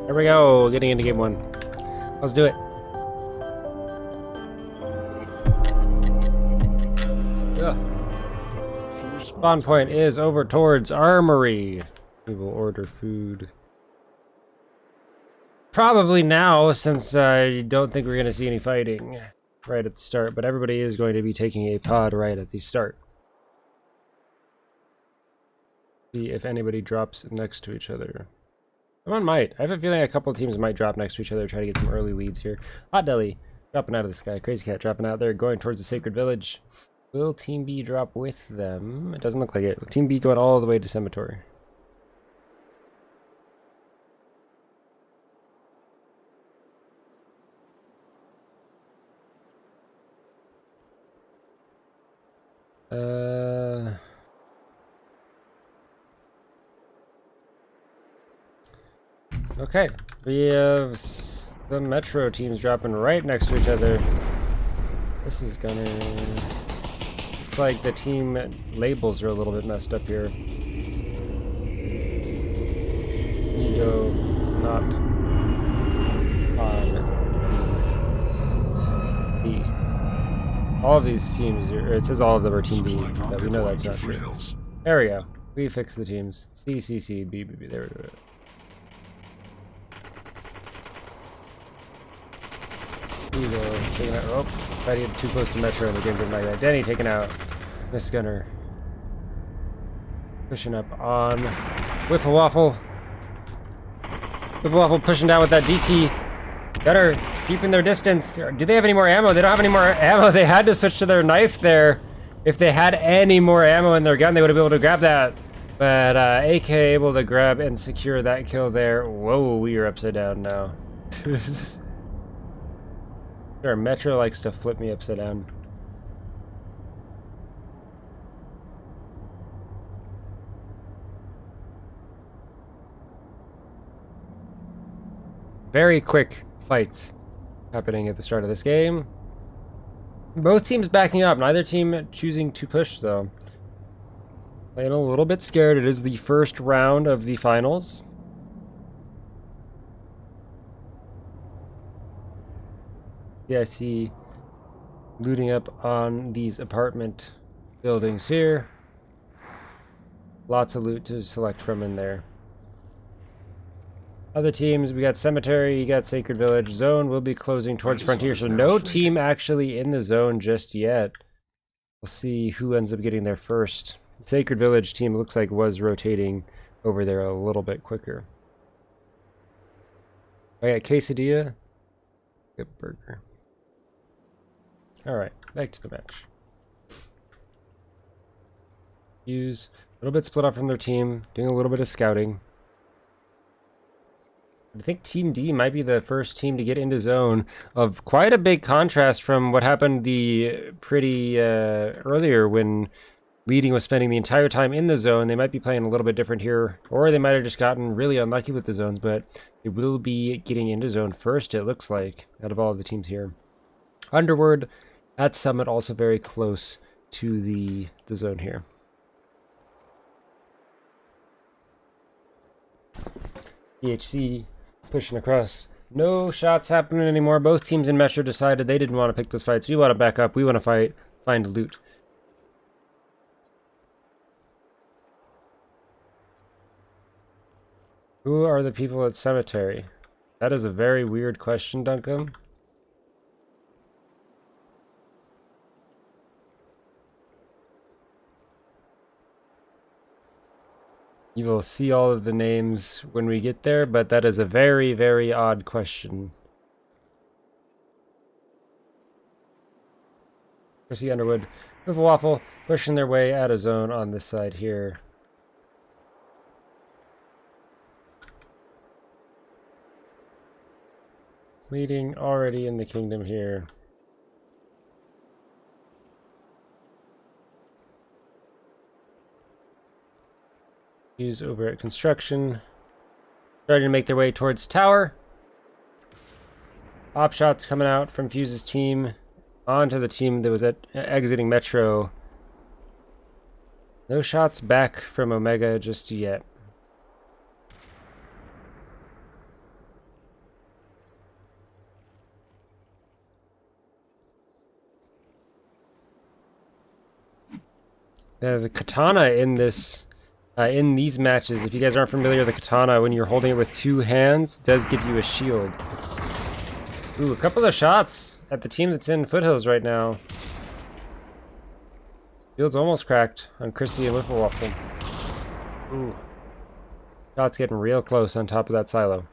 There we go, getting into game 1. Let's do it. Ugh. Spawn point is over towards Armory. We will order food. Probably now, since I don't think we're going to see any fighting right at the start, but everybody is going to be taking a pod right at the start. See if anybody drops next to each other. Someone might. I have a feeling a couple of teams might drop next to each other, try to get some early leads here. Hot Deli dropping out of the sky. Crazy Cat dropping out there, going towards the Sacred Village. Will Team B drop with them? It doesn't look like it. Team B going all the way to Cemetery. Okay, we have the Metro teams dropping right next to each other. This is gonna... It's like the team labels are a little bit messed up here. Ego not on B. All of these teams, it says all of them are Team B, but we know that's not true. There we go. We fixed the teams. C, C, C, B, B, B. There we go. Taking out. Oh, tried to get too close to Metro and the game didn't like that. Denny taken out. Miss Gunner. Pushing up on Whiffle Waffle. Whiffle Waffle pushing down with that DT. Gunner keeping their distance. Do they have any more ammo? They don't have any more ammo. They had to switch to their knife there. If they had any more ammo in their gun, they would have been able to grab that. But AK able to grab and secure that kill there. Whoa, we are upside down now. Sure, Metro likes to flip me upside down. Very quick fights happening at the start of this game. Both teams backing up, neither team choosing to push though. Playing a little bit scared. It is the first round of the finals. Yeah, I see looting up on these apartment buildings here. Lots of loot to select from in there. Other teams, we got Cemetery, you got Sacred Village. Zone will be closing towards Frontier, so no team actually in the zone just yet. We'll see who ends up getting there first. The Sacred Village team looks like was rotating over there a little bit quicker. I got Quesadilla. Good burger. Alright, back to the match. Use a little bit split up from their team, doing a little bit of scouting. I think Team D might be the first team to get into zone, of quite a big contrast from what happened the pretty earlier when Leading was spending the entire time in the zone. They might be playing a little bit different here, or they might have just gotten really unlucky with the zones, but they will be getting into zone first, it looks like, out of all of the teams here. Underwood at Summit also very close to the zone here. EHC pushing across. No shots happening anymore. Both teams in Metro decided they didn't want to pick those fights. We want to back up. We want to fight. Find loot. Who are the people at Cemetery? That is a very weird question, Duncan. You will see all of the names when we get there, but that is a very, very odd question. Chrissy Underwood with Waffle pushing their way out of zone on this side here. Leading already in the kingdom here. Fuse over at construction. Starting to make their way towards tower. Op shots coming out from Fuse's team onto the team that was exiting Metro. No shots back from Omega just yet. The katana in this, in these matches, if you guys aren't familiar with the katana, when you're holding it with 2 hands, does give you a shield. Ooh, a couple of shots at the team that's in foothills right now. Shield's almost cracked on Chrissy and Wifflewaffle. Ooh. Shots getting real close on top of that silo.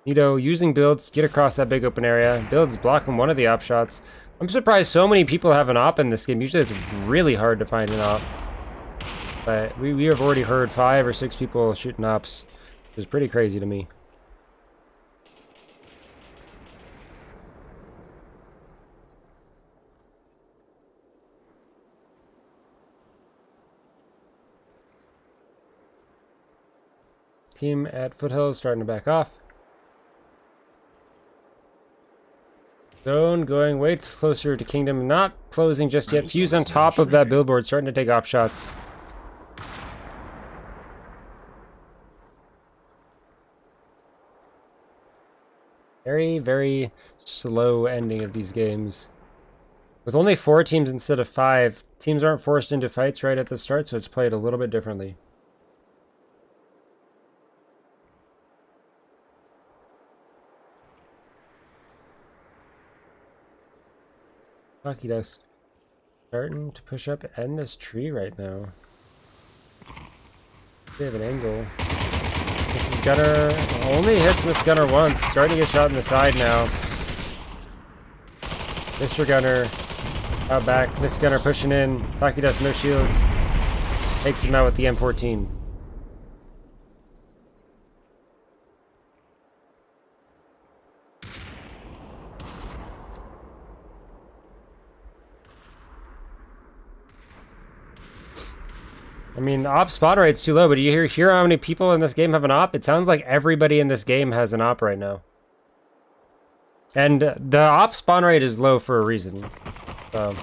Nito using builds to get across that big open area. Builds blocking one of the op shots. I'm surprised so many people have an op in this game. Usually it's really hard to find an op. But we have already heard 5 or 6 people shooting ops. It was pretty crazy to me. Team at Foothills starting to back off. Zone going way closer to Kingdom, not closing just yet. Fuse on top of that billboard, starting to take off shots. Very, very slow ending of these games. With only 4 teams instead of 5, teams aren't forced into fights right at the start, so it's played a little bit differently. Hockey Dust starting to push up and this tree right now. They have an angle. This is Gunner. Only hits Miss Gunner once. Starting to get shot in the side now. Mr. Gunner out back. Miss Gunner pushing in. Hockey Dust no shields. Takes him out with the M14. I mean, the op spawn rate's too low, but do you hear how many people in this game have an op? It sounds like everybody in this game has an op right now. And the op spawn rate is low for a reason. So,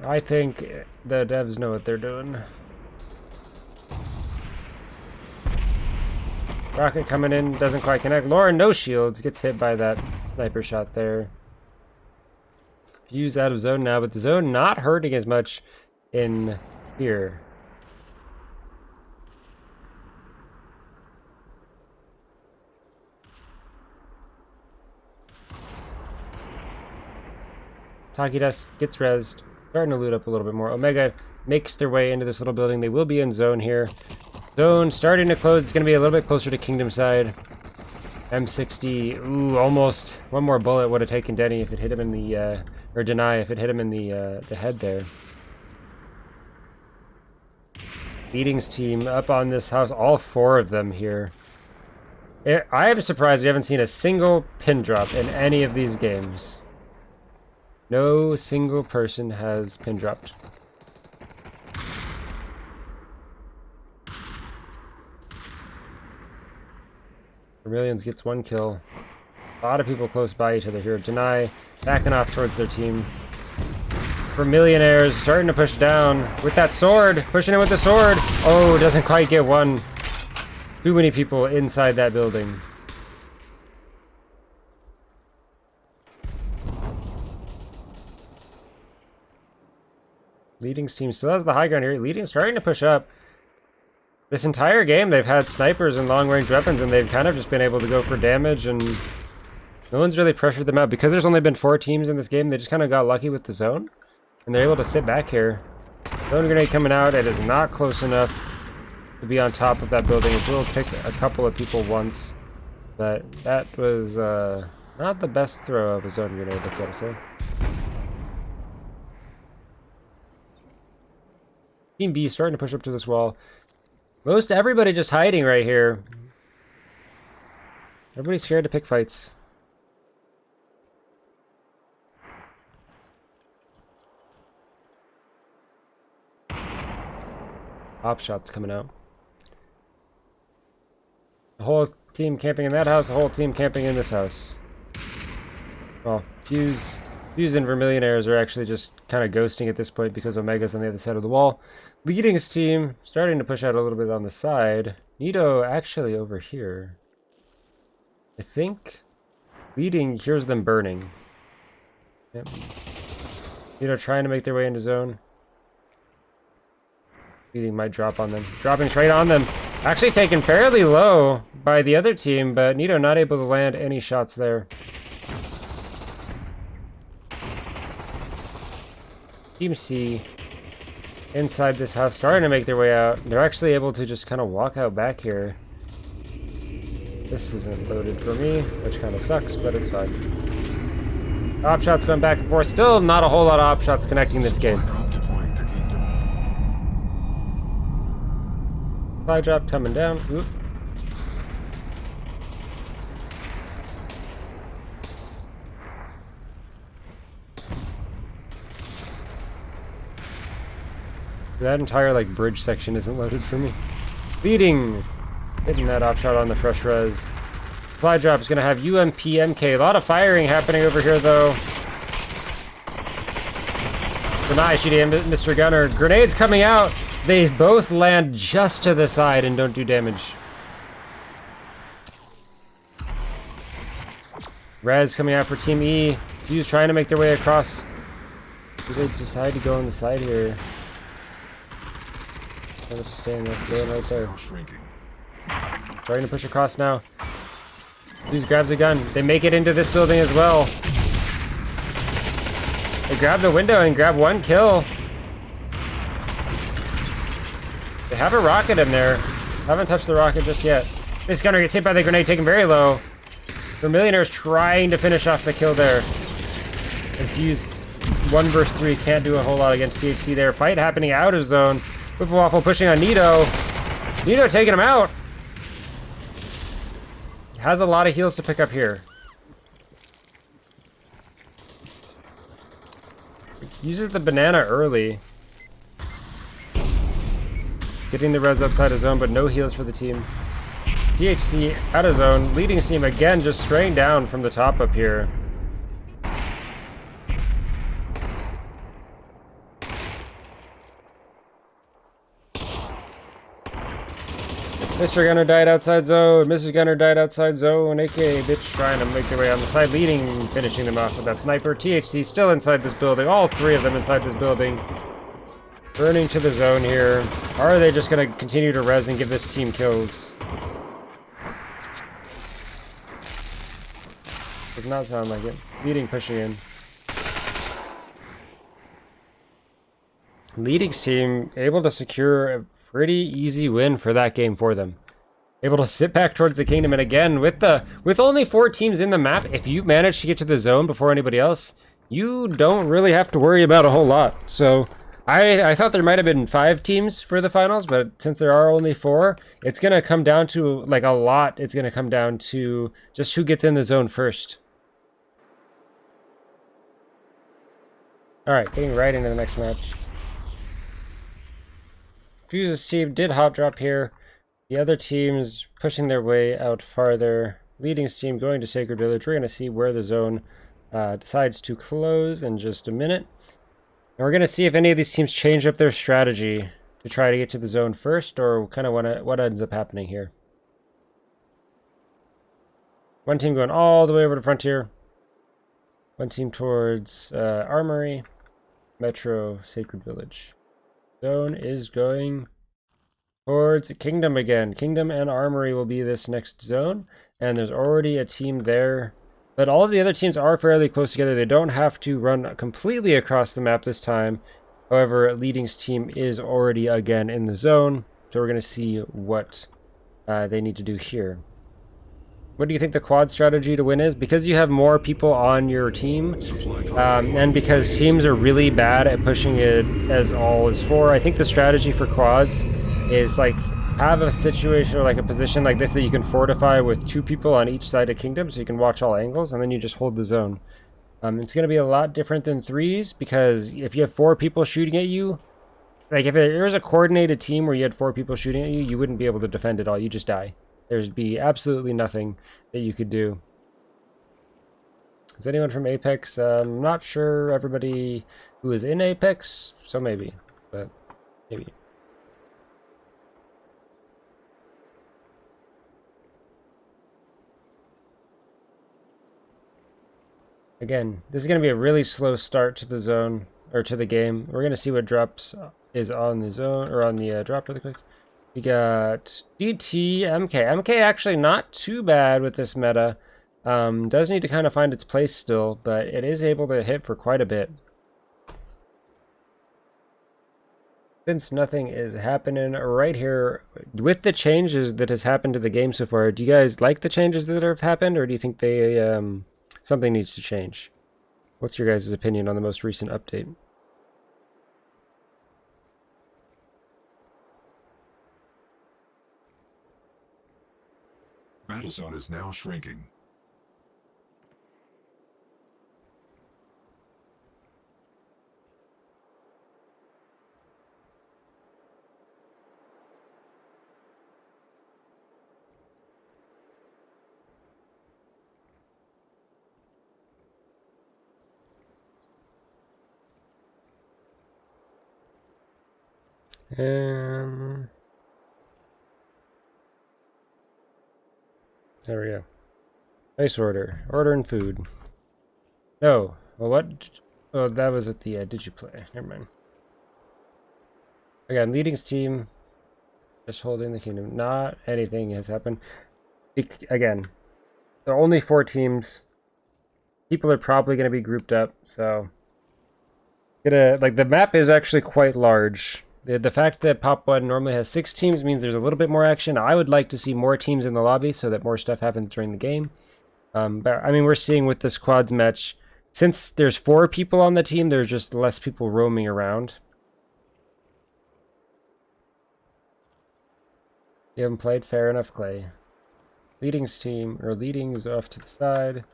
I think the devs know what they're doing. Rocket coming in, doesn't quite connect. Lauren, no shields, gets hit by that sniper shot there. Fuse out of zone now, but the zone not hurting as much in here. Hockey Dust gets rezzed. Starting to loot up a little bit more. Omega makes their way into this little building. They will be in zone here. Zone starting to close. It's going to be a little bit closer to Kingdom side. M60. Ooh, almost. One more bullet would have taken Denny if it hit him in the, or Deny if it hit him in the head there. Beating's team up on this house, all 4 of them here. I am surprised we haven't seen a single pin drop in any of these games. No single person has pin dropped. Vermilions gets 1 kill. A lot of people close by each other here. Deny backing off towards their team. Vermillionaires starting to push down with that sword. Pushing in with the sword. Oh, doesn't quite get one. Too many people inside that building. Leading's team still has the high ground here. Leading starting to push up. This entire game they've had snipers and long-range weapons, and they've kind of just been able to go for damage, and no one's really pressured them out. Because there's only been 4 teams in this game, they just kind of got lucky with the zone. And they're able to sit back here. Zone grenade coming out. It is not close enough to be on top of that building. It will take a couple of people once. But that was not the best throw of a zone grenade, I've got to say. Team B starting to push up to this wall. Most everybody just hiding right here. Everybody's scared to pick fights. Op shots coming out. The whole team camping in that house, the whole team camping in this house. Well, Fuse and Vermillionaires are actually just kind of ghosting at this point because Omega's on the other side of the wall. Leading's team starting to push out a little bit on the side. Nito actually over here. I think Leading hears them burning. Yep. Nito trying to make their way into zone. Leading might drop on them. Dropping straight on them. Actually taken fairly low by the other team, but Nito not able to land any shots there. Team C inside this house, starting to make their way out. They're actually able to just kind of walk out back here. This isn't loaded for me, which kind of sucks, but it's fine. Op shots going back and forth. Still not a whole lot of op shots connecting this game. Supply drop coming down. Oop. That entire like bridge section isn't loaded for me. Leading. Hitting that op shot on the fresh res. Supply drop is going to have UMP MK. A lot of firing happening over here though. Deny shooting Mr. Gunner. Grenades coming out. They both land just to the side and don't do damage. Res coming out for Team E. Fuse trying to make their way across. Do they decide to go on the side here? I'm just staying there, right there. Trying to push across now. Fuse grabs a gun. They make it into this building as well. They grab the window and grab one kill. They have a rocket in there. Haven't touched the rocket just yet. This gunner gets hit by the grenade, taken very low. Vermillionaire's trying to finish off the kill there. And Fuse 1 versus 3 can't do a whole lot against THC there. Fight happening out of zone. Waffle pushing on Nito. Nito taking him out. Has a lot of heals to pick up here. Uses the banana early. Getting the res outside of zone, but no heals for the team. THC out of zone. Leading team again, just straying down from the top up here. Mr. Gunner died outside zone. Mrs. Gunner died outside zone. AKA bitch trying to make their way on the side. Leading, finishing them off with that sniper. THC still inside this building. All 3 of them inside this building. Burning to the zone here. Are they just going to continue to res and give this team kills? Does not sound like it. Leading pushing in. Leading's team able to secure a pretty easy win for that game for them. Able to sit back towards the kingdom, and again with only 4 teams in the map, if you manage to get to the zone before anybody else, you don't really have to worry about a whole lot. So I thought there might have been 5 teams for the finals, but since there are only 4, it's gonna come down to like a lot. It's gonna come down to just who gets in the zone first. All right, getting right into the next match. Fuse's team did hot drop here. The other teams pushing their way out farther. Leading's team going to Sacred Village. We're going to see where the zone decides to close in just a minute. And we're going to see if any of these teams change up their strategy to try to get to the zone first, or kind of what ends up happening here. One team going all the way over to Frontier. One team towards Armory, Metro, Sacred Village. Zone is going towards Kingdom again. Kingdom and Armory will be this next zone, and there's already a team there. But all of the other teams are fairly close together. They don't have to run completely across the map this time. However, Leading's team is already again in the zone, so we're going to see what they need to do here. What do you think the quad strategy to win is? Because you have more people on your team, and because teams are really bad at pushing it as all is 4, I think the strategy for quads is like have a situation or like a position like this that you can fortify with 2 people on each side of Kingdom, so you can watch all angles, and then you just hold the zone. It's going to be a lot different than 3s, because if you have 4 people shooting at you, like if there was a coordinated team where you had 4 people shooting at you, you wouldn't be able to defend at all. You just die. There'd be absolutely nothing that you could do. Is anyone from Apex? I'm not sure everybody who is in Apex, so maybe, but maybe. Again, this is going to be a really slow start to the zone. or to the game. We're gonna see what drops is on the zone or on the drop really quick. We got DT, MK. MK actually not too bad with this meta. Does need to kind of find its place still, but it is able to hit for quite a bit. Since nothing is happening right here, with the changes that has happened to the game so far, do you guys like the changes that have happened, or do you think they something needs to change? What's your guys' opinion on the most recent update? Battle zone is now shrinking. There we go. Nice order. Ordering food. No. Well, what? Oh, that was at the, did you play? Never mind. Again, leading's team. Just holding the kingdom. Not anything has happened. Again, there are only 4 teams. People are probably going to be grouped up, so... like, the map is actually quite large. The fact that Pop 1 normally has 6 teams means there's a little bit more action. I would like to see more teams in the lobby so that more stuff happens during the game. But, I mean, we're seeing with this quads match, since there's 4 people on the team, there's just less people roaming around. You haven't played? Fair enough, Clay. Leading's team, or Leading's off to the side.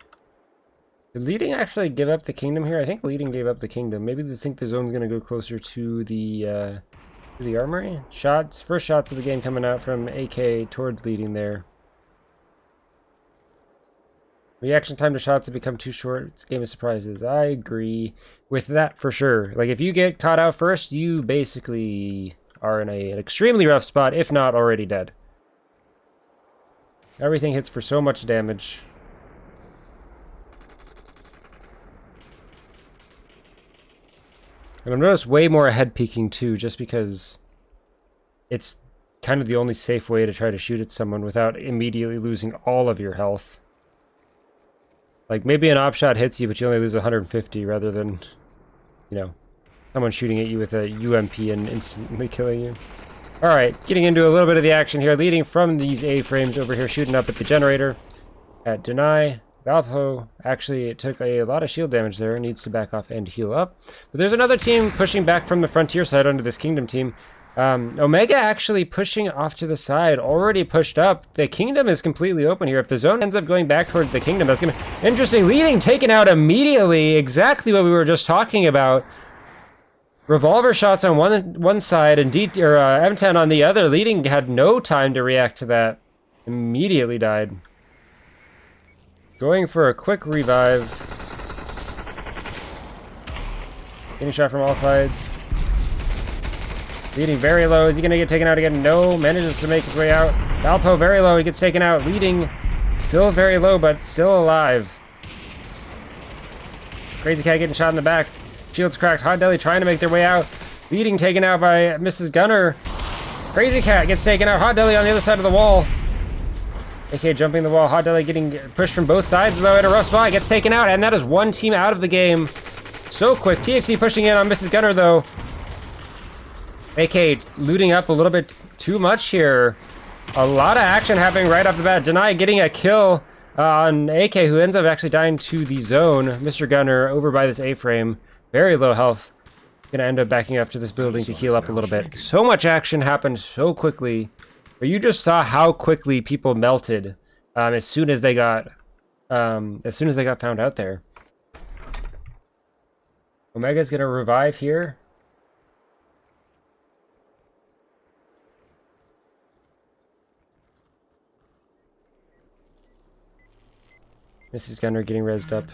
Did Leading actually give up the kingdom here? I think Leading gave up the kingdom. Maybe they think the zone's going to go closer to the armory. Shots, first shots of the game coming out from AK towards Leading there. Reaction time to shots have become too short. It's a game of surprises. I agree with that for sure. Like, if you get caught out first, you basically are in an extremely rough spot, if not already dead. Everything hits for so much damage. And I've noticed way more head peeking too, just because it's kind of the only safe way to try to shoot at someone without immediately losing all of your health. Like, maybe an op shot hits you, but you only lose 150 rather than, you know, someone shooting at you with a UMP and instantly killing you. Alright, getting into a little bit of the action here. Leading from these A-frames over here, shooting up at the generator. At Deny. Valpo actually took a lot of shield damage there. Needs to back off and heal up. But there's another team pushing back from the frontier side onto this kingdom team. Omega actually pushing off to the side, already pushed up. The kingdom is completely open here. If the zone ends up going back towards the kingdom, that's going to be interesting. Leading taken out immediately. Exactly what we were just talking about. Revolver shots on one side and M10 on the other. Leading had no time to react to that. Immediately died. Going for a quick revive. Getting shot from all sides. Leading very low. Is he going to get taken out again? No. Manages to make his way out. Valpo very low. He gets taken out. Leading still very low, but still alive. Crazy Cat getting shot in the back. Shields cracked. Hot Deli trying to make their way out. Leading taken out by Mrs. Gunner. Crazy Cat gets taken out. Hot Deli on the other side of the wall. AK jumping the wall. Hot Deli getting pushed from both sides, though, at a rough spot. Gets taken out, and that is one team out of the game. So quick. TXC pushing in on Mrs. Gunner, though. AK looting up a little bit too much here. A lot of action happening right off the bat. Deny getting a kill on AK, who ends up actually dying to the zone. Mr. Gunner over by this A-frame. Very low health. Gonna end up backing up to this building to heal up a little bit. So much action happened so quickly. But you just saw how quickly people melted as soon as they got found out there. Omega's gonna revive here. Mrs. Gunner getting rezzed up.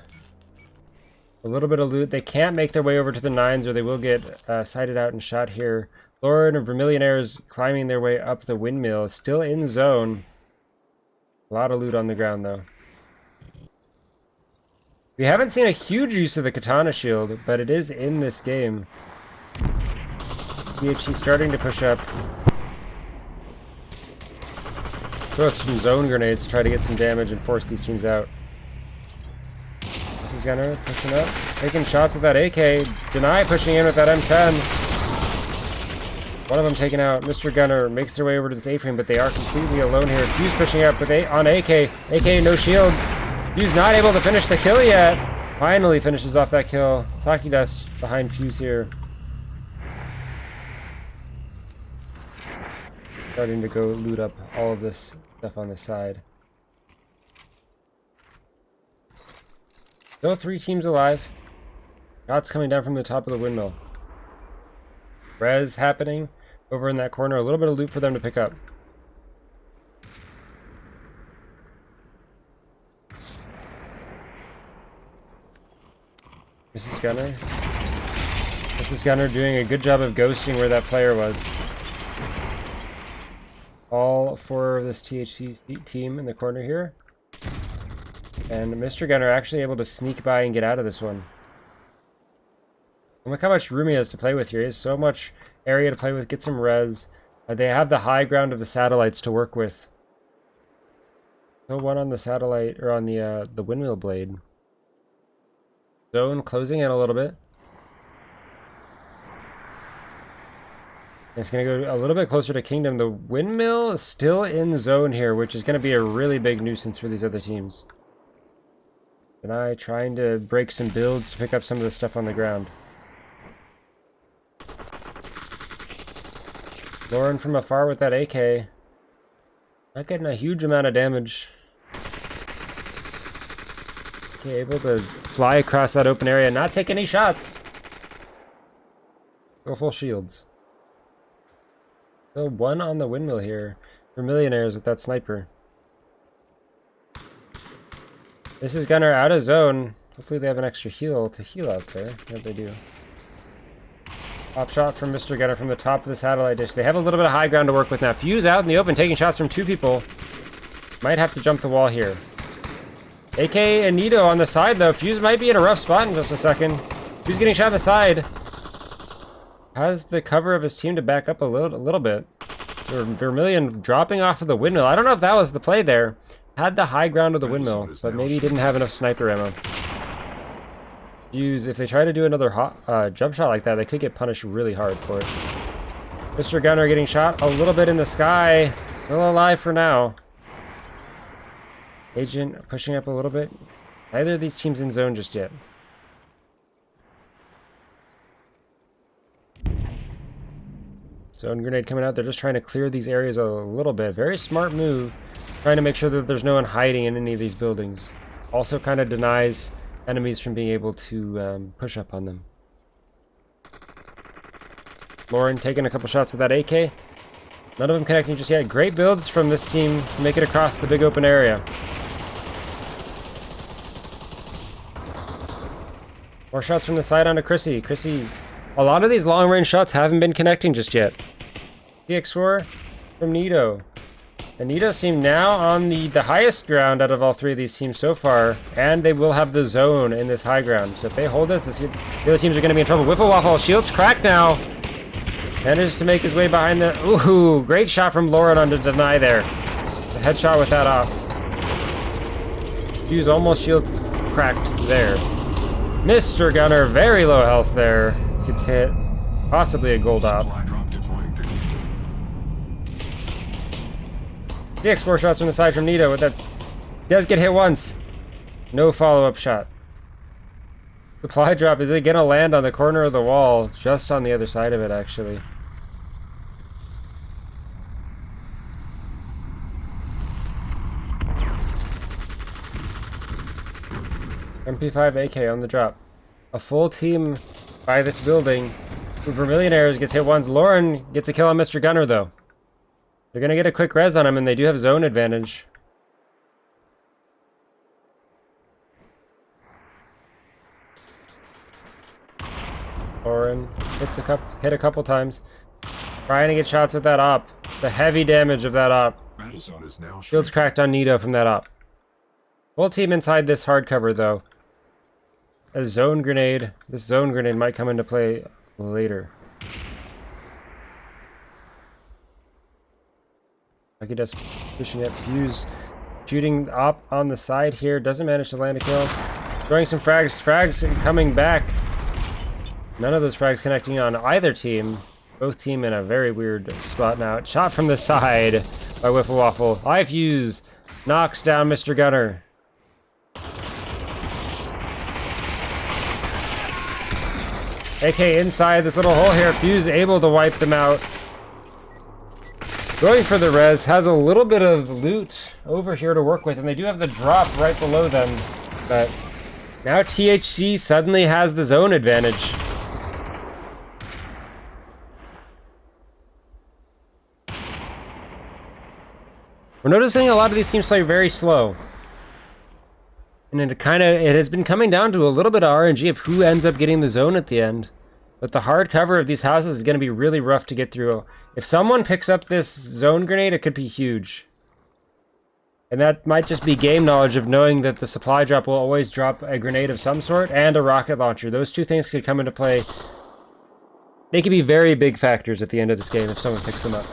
A little bit of loot. They can't make their way over to the 9s or they will get sighted out and shot here. Lord and Vermillionaires climbing their way up the windmill. Still in zone. A lot of loot on the ground, though. We haven't seen a huge use of the katana shield, but it is in this game. VHC starting to push up. Throw some zone grenades to try to get some damage and force these teams out. This is Gunner pushing up, taking shots with that AK. Deny pushing in with that M10. One of them taken out. Mr. Gunner makes their way over to this A-frame, but they are completely alone here. Fuse pushing up with on AK. AK no shields. Fuse not able to finish the kill yet. Finally finishes off that kill. Taki Dust behind Fuse here. Starting to go loot up all of this stuff on the side. Still 3 teams alive. Shots coming down from the top of the windmill. Res happening over in that corner. A little bit of loot for them to pick up. Mrs. Gunner. Mrs. Gunner doing a good job of ghosting where that player was. All 4 of this THC team in the corner here. And Mr. Gunner actually able to sneak by and get out of this one. And look how much room he has to play with here. He has so much area to play with. Get some res. They have the high ground of the satellites to work with. Still one on the satellite, or on the windmill blade. Zone closing in a little bit. It's going to go a little bit closer to Kingdom. The windmill is still in zone here, which is going to be a really big nuisance for these other teams. Deny trying to break some builds to pick up some of the stuff on the ground. Lauren from afar with that AK. Not getting a huge amount of damage. Okay, able to fly across that open area and not take any shots. Go full shields. Still 1 on the windmill here. For millionaires with that sniper. This is Gunner out of zone. Hopefully they have an extra heal to heal out there. Yeah, they do. Pop shot from Mr. Gunner from the top of the satellite dish. They have a little bit of high ground to work with now. Fuse out in the open, taking shots from 2 people. Might have to jump the wall here. AK and Nito on the side though. Fuse might be in a rough spot in just a second. Fuse getting shot on the side. Has the cover of his team to back up a little bit. Vermilion dropping off of the windmill. I don't know if that was the play there. Had the high ground of the windmill, but maybe didn't have enough sniper ammo. Fuse, if they try to do another jump shot like that, they could get punished really hard for it. Mr. Gunner getting shot a little bit in the sky. Still alive for now. Agent pushing up a little bit. Neither of these teams in zone just yet. Zone grenade coming out. They're just trying to clear these areas a little bit. Very smart move. Trying to make sure that there's no one hiding in any of these buildings. Also kind of denies enemies from being able to push up on them. Lauren taking a couple shots with that AK. None of them connecting just yet. Great builds from this team to make it across the big open area. More shots from the side onto Chrissy. Chrissy, a lot of these long-range shots haven't been connecting just yet. TX4 from Nito. And Nito's team now on the highest ground out of all 3 of these teams so far, and they will have the zone in this high ground. So if they hold this, the other teams are going to be in trouble. Wiffle Waffle, shield's cracked now. Manages to make his way behind the... Ooh, great shot from Lauren on the deny there. The headshot with that off. Fuse almost shield cracked there. Mr. Gunner, very low health there. Gets hit. Possibly a gold op. DX4 shots from the side from Nito with that. Does get hit once. No follow-up shot. Supply drop. Is it going to land on the corner of the wall? Just on the other side of it, actually. MP5 AK on the drop. A full team by this building. Vermillionaires gets hit once. Lauren gets a kill on Mr. Gunner, though. They're going to get a quick res on him, and they do have zone advantage. Lauren hit a couple times. Trying to get shots with that op. The heavy damage of that op. Shield's cracked on Nito from that op. Full team inside this hard cover, though. a zone grenade. This zone grenade might come into play later. I could just pushing it. Fuse shooting up on the side here. Doesn't manage to land a kill. Throwing some frags. Frags coming back. None of those frags connecting on either team. Both team in a very weird spot now. Shot from the side by Wiffle Waffle. High fuse knocks down Mr. Gunner. AK inside this little hole here. Fuse able to wipe them out. Going for the res. Has a little bit of loot over here to work with. And they do have the drop right below them. But now THC suddenly has the zone advantage. We're noticing a lot of these teams play very slow. And it has been coming down to a little bit of RNG of who ends up getting the zone at the end. But the hard cover of these houses is going to be really rough to get through. If someone picks up this zone grenade, it could be huge. And that might just be game knowledge of knowing that the supply drop will always drop a grenade of some sort and a rocket launcher. Those two things could come into play. They could be very big factors at the end of this game if someone picks them up.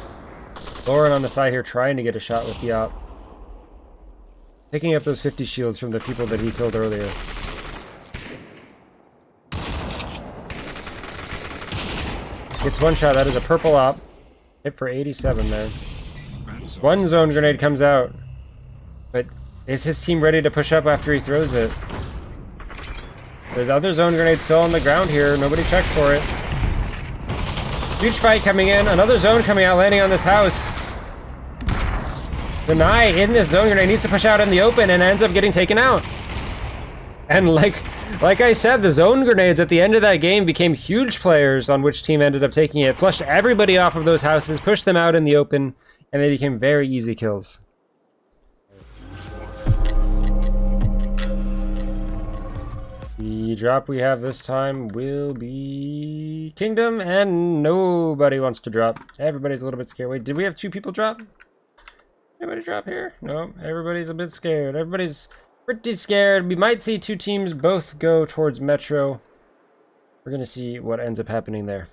Lauren on the side here trying to get a shot with the op. Picking up those 50 shields from the people that he killed earlier. Gets one shot. That is a purple op. Hit for 87 there. One zone grenade comes out. But is his team ready to push up after he throws it? The other zone grenade still on the ground here. Nobody checked for it. Huge fight coming in. Another zone coming out, landing on this house. Deny in this zone grenade needs to push out in the open and ends up getting taken out. And like I said, the zone grenades at the end of that game became huge players on which team ended up taking it. Flushed everybody off of those houses, pushed them out in the open, and they became very easy kills. The drop we have this time will be Kingdom, and nobody wants to drop. Everybody's a little bit scared. Wait, did we have 2 people drop? Anybody drop here? No, everybody's a bit scared. Everybody's pretty scared. We might see 2 teams both go towards Metro. We're gonna see what ends up happening there.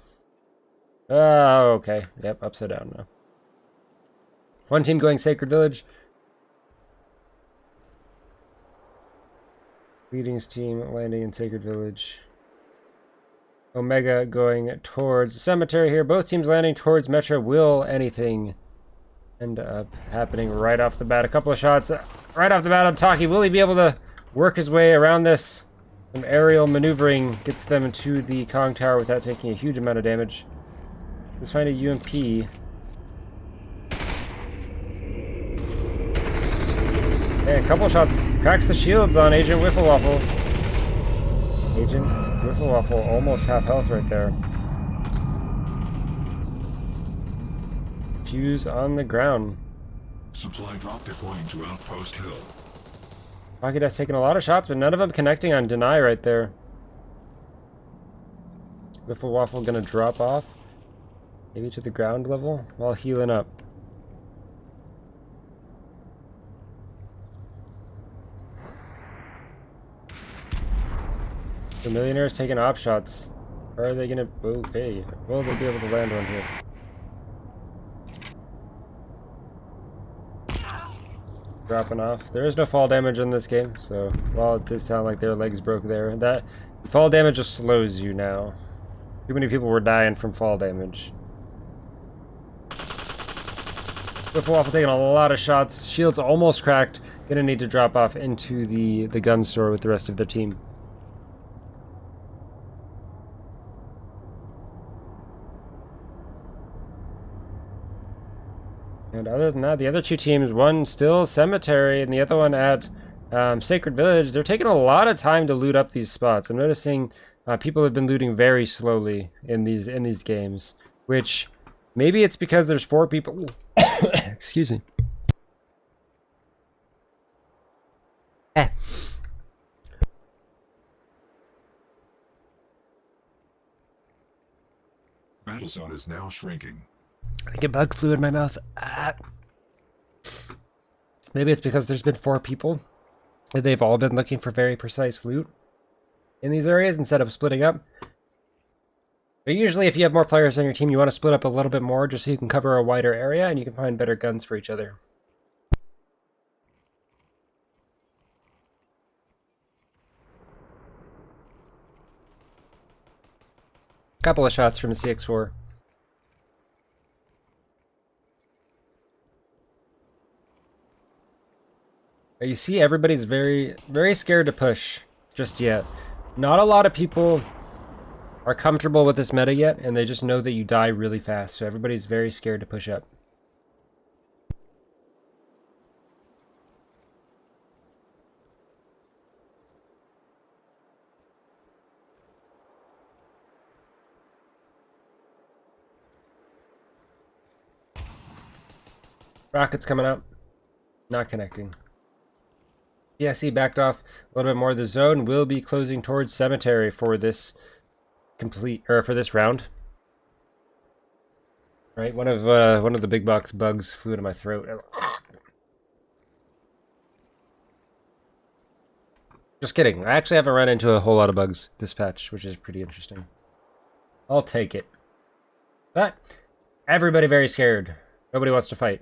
Oh, okay. Yep, upside down now. One team going Sacred Village. Leading's team landing in Sacred Village. Omega going towards Cemetery here. Both teams landing towards Metro. Will anything end up happening right off the bat? A couple of shots right off the bat on Taki. Will he be able to work his way around this? Some aerial maneuvering gets them to the Kong Tower without taking a huge amount of damage. Let's find a UMP. Okay, a couple shots. Cracks the shields on Agent Wiffle Waffle. Agent Wiffle Waffle almost half health right there. Fuse on the ground. Supply drop deploying to Outpost Hill. Rocket has taken a lot of shots, but none of them connecting on Deny right there. Wiffle Waffle gonna drop off. Maybe to the ground level while healing up. The Millionaire's taking op shots. Or are they gonna... Okay. Will they be able to land one here? Dropping off. There is no fall damage in this game, so while it does sound like their legs broke there, that fall damage just slows you now. Too many people were dying from fall damage. Wiffle Waffle taking a lot of shots. Shields almost cracked. Gonna need to drop off into the gun store with the rest of their team. And other than that, the other 2 teams, one still Cemetery and the other one at Sacred Village, they're taking a lot of time to loot up these spots. I'm noticing people have been looting very slowly in these games, which maybe it's because there's 4 people. Excuse me. Battle zone is now shrinking. I get bug flu in my mouth. Maybe it's because there's been 4 people and they've all been looking for very precise loot. in these areas instead of splitting up. But usually if you have more players on your team, you want to split up a little bit more just so you can cover a wider area and you can find better guns for each other. Couple of shots from a CX4. You see everybody's very, very scared to push just yet. Not a lot of people are comfortable with this meta yet, and they just know that you die really fast, so everybody's very scared to push up. Rockets coming up. Not connecting. CSE backed off a little bit more. The zone will be closing towards cemetery for this for this round. Right, one of the big box bugs flew into my throat. Just kidding. I actually haven't run into a whole lot of bugs this patch, which is pretty interesting. I'll take it. But everybody very scared. Nobody wants to fight.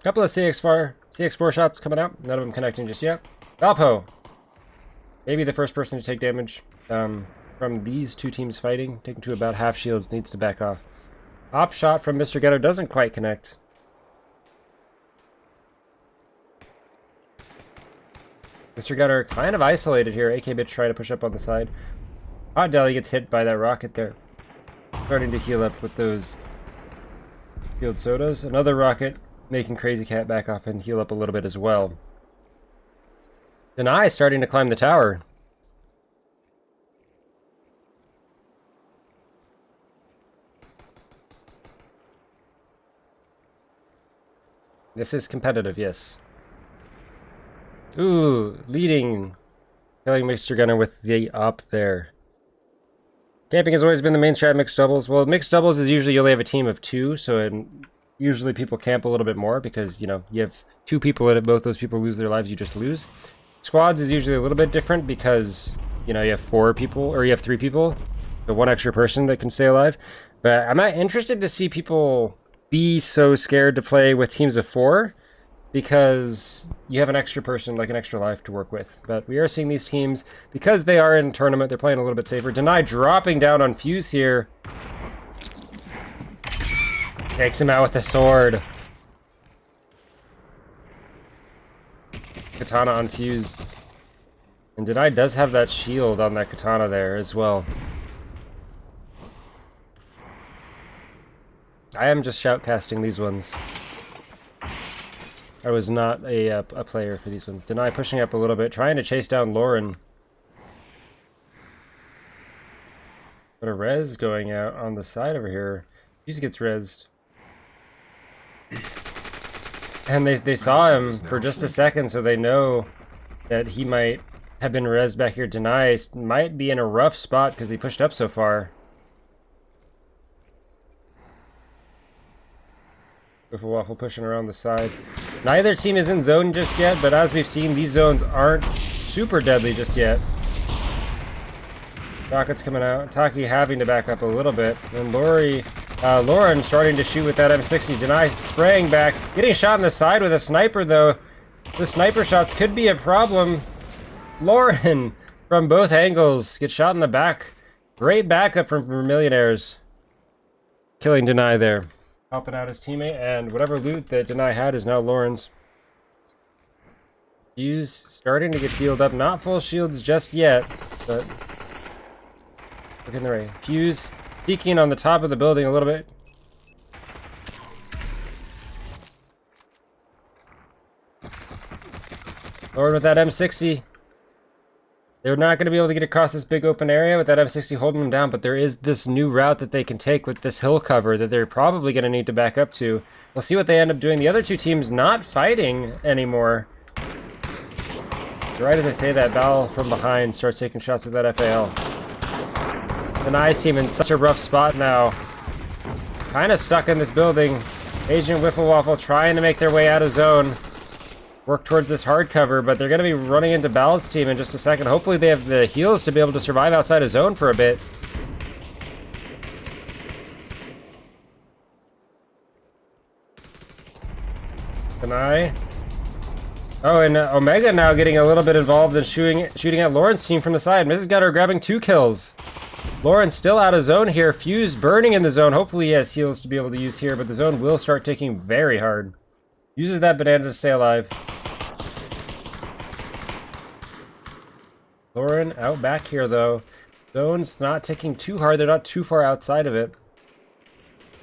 Couple of CX4 shots coming out. None of them connecting just yet. Valpo. Maybe the first person to take damage from these two teams fighting. Taken to about half shields. Needs to back off. Op shot from Mr. Ghetto doesn't quite connect. Mr. Ghetto kind of isolated here. AK Bitch trying to push up on the side. Hot Deli gets hit by that rocket there. Starting to heal up with those field sodas. Another rocket. Making Crazy Cat back off and heal up a little bit as well. Deny starting to climb the tower. This is competitive, yes. Ooh, leading. Killing Mr. Gunner with the up there. Camping has always been the main strat mixed doubles. Well, mixed doubles is usually you only have a team of two, so usually people camp a little bit more because, you know, you have two people and if both those people lose their lives, you just lose. Squads is usually a little bit different because, you know, you have 4 people or you have 3 people, so one extra person that can stay alive. But I'm not interested to see people be so scared to play with teams of 4 because you have an extra person, like an extra life to work with. But we are seeing these teams, because they are in tournament, they're playing a little bit safer. Deny dropping down on Fuse here. Takes him out with the sword. Katana on Fuse. And Deny does have that shield on that katana there as well. I am just shoutcasting these ones. I was not a player for these ones. Deny pushing up a little bit, trying to chase down Lauren. But a res going out on the side over here. Fuse gets rezzed. And they saw him for just a second, so they know that he might have been rezzed back here. Deny might be in a rough spot because he pushed up so far. Wiffle Waffle pushing around the side. Neither team is in zone just yet, but as we've seen, these zones aren't super deadly just yet. Rockets coming out. Taki having to back up a little bit. And Lauren starting to shoot with that M60. Deny spraying back. Getting shot in the side with a sniper, though. The sniper shots could be a problem. Lauren, from both angles, gets shot in the back. Great backup from Vermillionaires. Killing Deny there. Helping out his teammate, and whatever loot that Deny had is now Lauren's. Fuse starting to get healed up. Not full shields just yet, but look in the ray. Fuse peeking on the top of the building a little bit. Lauren with that M60. They're not going to be able to get across this big open area with that M60 holding them down, but there is this new route that they can take with this hill cover that they're probably going to need to back up to. We'll see what they end up doing. The other two teams not fighting anymore. Right as I say that, Val from behind starts taking shots with that FAL. The Nice team in such a rough spot now. kind of stuck in this building. Agent Wiffle Waffle trying to make their way out of zone. Work towards this hard cover, but they're going to be running into Bal's team in just a second. Hopefully they have the heals to be able to survive outside of zone for a bit. Deny. Oh, and Omega now getting a little bit involved in shooting at Lauren's team from the side. Mrs. Gutter grabbing 2 kills. Lauren still out of zone here. Fuse burning in the zone. Hopefully he has heals to be able to use here, but the zone will start ticking very hard. Uses that banana to stay alive. Lauren out back here, though. Zone's not ticking too hard. They're not too far outside of it.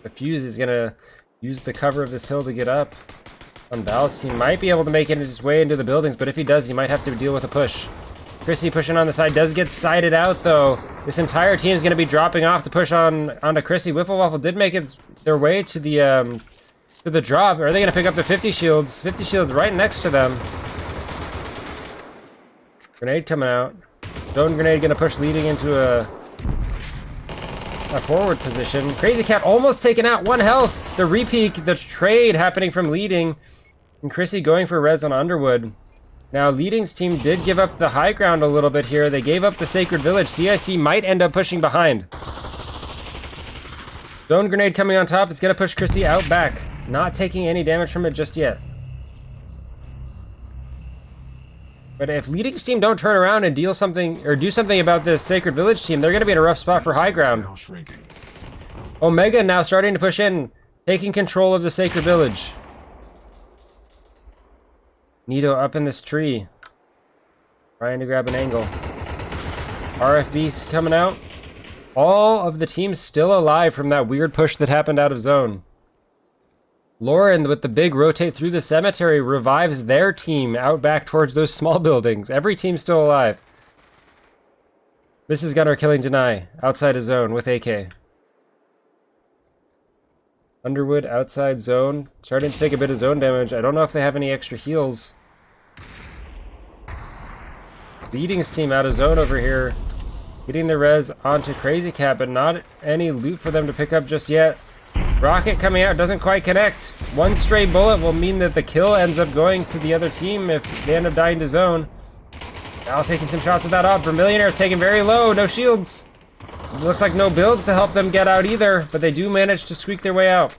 The Fuse is going to use the cover of this hill to get up. On Bal's, he might be able to make it his way into the buildings, but if he does, he might have to deal with a push. Chrissy pushing on the side does get sided out, though. This entire team is going to be dropping off to push onto Chrissy. Wiffle Waffle did make it their way to the drop. Are they going to pick up the 50 shields? 50 shields right next to them. Grenade coming out. Zone grenade going to push leading into a forward position. Crazy Cat almost taken out. 1 health. The repeat, the trade happening from leading. And Chrissy going for res on Underwood. Now, Leading's team did give up the high ground a little bit here. They gave up the Sacred Village. CIC might end up pushing behind. Zone grenade coming on top. It's going to push Chrissy out back. Not taking any damage from it just yet. But if Leading's team don't turn around and deal something or do something about this Sacred Village team, they're going to be in a rough spot for high ground. Omega now starting to push in, taking control of the Sacred Village. Nito up in this tree, trying to grab an angle. RFB's coming out. All of the teams still alive from that weird push that happened out of zone. Lauren, with the big rotate through the cemetery, revives their team out back towards those small buildings. Every team's still alive. Mrs. Gunner killing Deny outside of zone with AK. Underwood outside zone, starting to take a bit of zone damage. I don't know if they have any extra heals. Leading's team out of zone over here. Getting the res onto Crazy Cat, but not any loot for them to pick up just yet. Rocket coming out, doesn't quite connect. 1 stray bullet will mean that the kill ends up going to the other team if they end up dying to zone. Now taking some shots with that off. Vermillionaire's taken very low, no shields. Looks like no builds to help them get out either, but they do manage to squeak their way out.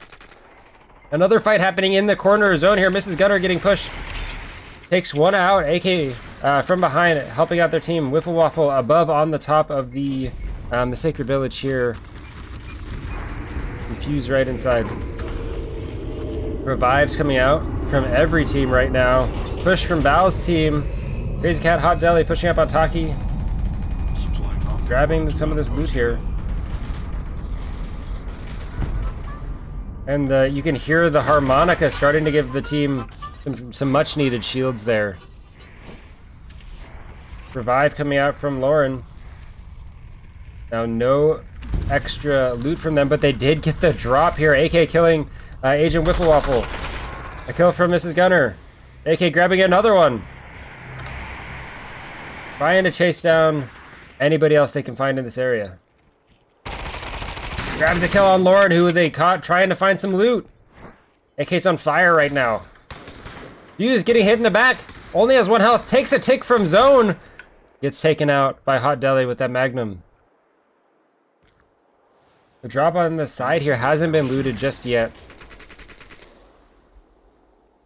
Another fight happening in the corner zone here. Mrs. Gunner getting pushed. Takes 1 out. AK from behind, helping out their team. Wiffle Waffle above on the top of the Sacred Village here. Fuse right inside. Revives coming out from every team right now. Push from Bal's team. Crazy Cat, Hot Deli pushing up on Taki. Grabbing some of this loot here. And you can hear the harmonica starting to give the team some much needed shields there. Revive coming out from Lauren. Now no extra loot from them, but they did get the drop here. AK killing Agent Wiffle Waffle. A kill from Mrs. Gunner. AK grabbing another one. Trying to chase down anybody else they can find in this area. Grabs a kill on Lauren, who they caught trying to find some loot. AK's on fire right now. Fuse getting hit in the back. Only has 1 health. Takes a tick from zone. Gets taken out by Hot Deli with that Magnum. The drop on the side here hasn't been looted just yet.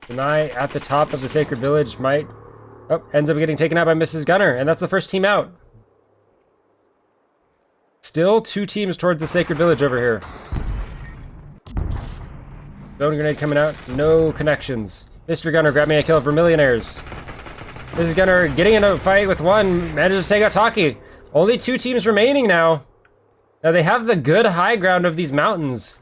Deny at the top of the Sacred Village might... Oh, ends up getting taken out by Mrs. Gunner, and that's the first team out. Still 2 teams towards the Sacred Village over here. Zone grenade coming out. No connections. Mr. Gunner grabbing a kill for Millionaires. Mrs. Gunner getting in a fight with 1. Manages to take out Taki. Only 2 teams remaining now. Now they have the good high ground of these mountains.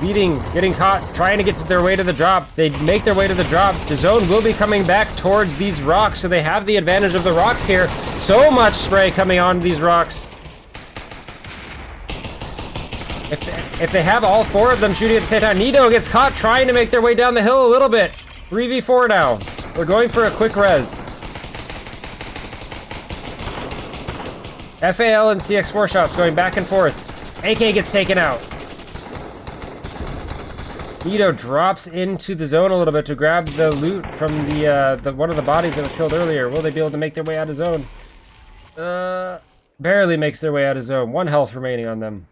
Leading, getting caught, trying to get to their way to the drop. They make their way to the drop. The zone will be coming back towards these rocks, so they have the advantage of the rocks here. So much spray coming on these rocks. If they have all 4 of them shooting at the same time, Nito gets caught trying to make their way down the hill a little bit. 3v4 now. We're going for a quick res. FAL and CX4 shots going back and forth. AK gets taken out. Nito drops into the zone a little bit to grab the loot from the one of the bodies that was killed earlier. Will they be able to make their way out of zone? Barely makes their way out of zone. 1 health remaining on them.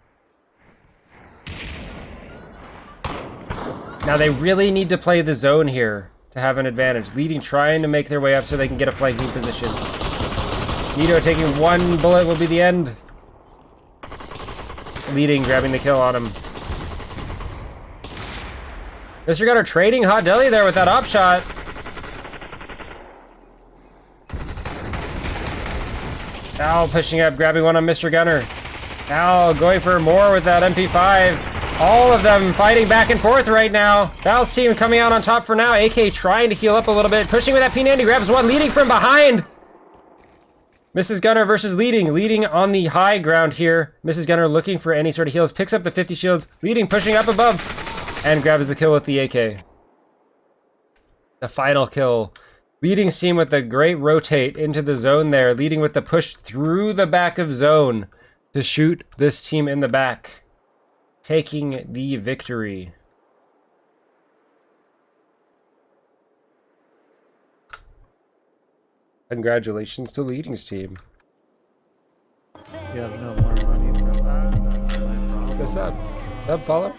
Now they really need to play the zone here to have an advantage. Leading trying to make their way up so they can get a flanking position. Nito taking 1 bullet will be the end. Leading grabbing the kill on him. Mr. Gunner trading Hot Deli there with that op shot. Al pushing up, grabbing one on Mr. Gunner. Al going for more with that MP5. All of them fighting back and forth right now. Val's team coming out on top for now. AK trying to heal up a little bit. Pushing with that P90, grabs one, leading from behind. Mrs. Gunner versus Leading. Leading on the high ground here. Mrs. Gunner looking for any sort of heals. Picks up the 50 shields. Leading pushing up above. And grabs the kill with the AK. The final kill. Leading's team with the great rotate into the zone there. Leading with the push through the back of zone to shoot this team in the back. Taking the victory. Congratulations to Leading's team. You have no more money for that. What's up? Sub follow?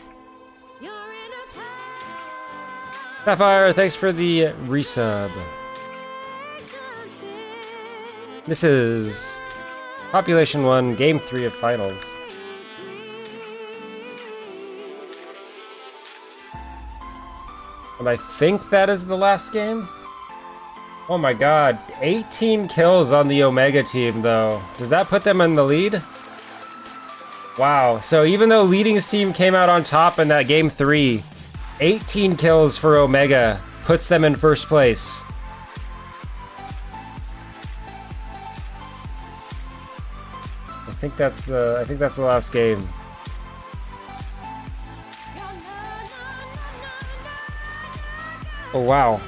Sapphire, thanks for the resub. This is Population 1, Game 3 of Finals. And I think that is the last game? Oh my god, 18 kills on the Omega team though. Does that put them in the lead? Wow, so even though Leading's team came out on top in that Game 3, 18 kills for Omega puts them in first place. I think that's the last game. Oh wow.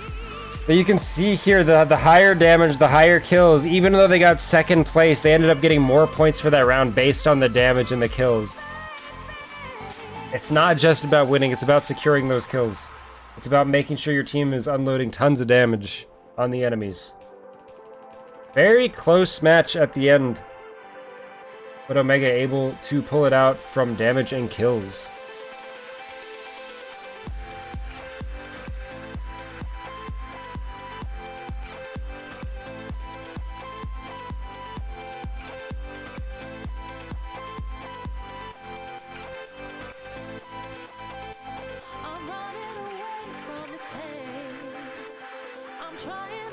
But you can see here the higher damage, the higher kills. Even though they got second place, they ended up getting more points for that round based on the damage and the kills. It's not just about winning, it's about securing those kills. It's about making sure your team is unloading tons of damage on the enemies. Very close match at the end, but Omega able to pull it out from damage and kills. I'm running away from this pain. I'm trying